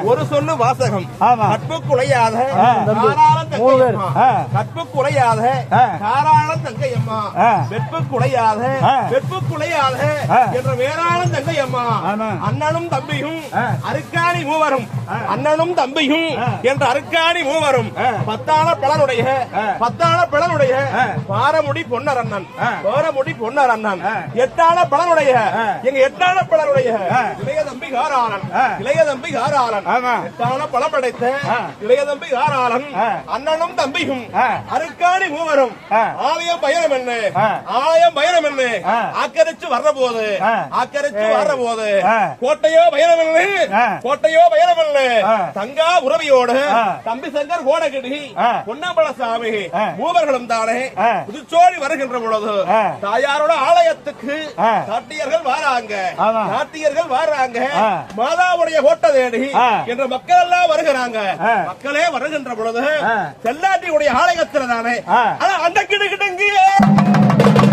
ஒரு சொல்லு வாசகம் கற்பு குலையாத கற்பு குலையாத காராளம் தங்கையம்மா வெற்பு குலையாத வெற்பு குலையாத என்ற வேளாளம் தங்கையம்மா அண்ணனும் தம்பியும் அருக்காணி மூவரும் அண்ணனும் தம்பியும் என்ற அருக்காணி மூவரும் பத்தாள பலனுடைய பாரமுடி பொன்னர் அண்ணன் பாரமுடி பொன்னர் அண்ணன் எட்டாள பலனுடைய எங்க எட்டாள பலனுடைய இளைய தம்பி காராளன் இளைய தம்பி காராளன் எட்டாள பலம் படைத்த இளைய தம்பி காராளன் அண்ணனும் தம்பியும் அருக்காணி மூவரும் ஆலயம் பயணம் என்ன ஆலயம் பயணம் என்ன ஆக்கரிச்சு வர்ற போது கோட்டையோ பயணம் என்ன கோட்டையோ பயணம் என்ன தங்கா உறவியோடு தம்பி சங்கர் கோடகிரி பொன்னம்பலசாமி மூவர்களும் தானே புதுச்சோடி வருகின்ற பொழுது தாயாரோட ஆலயத்துக்கு காட்டியர்கள் வராங்க மாதாவுடைய கோட்டை தேடி என்ற மக்கள் எல்லாம் வருகிறாங்க மக்களே வருகின்ற பொழுது செல்லாட்டியுடைய ஆலயத்தில் தானே ஆனா அந்த கிடுகிடுங்க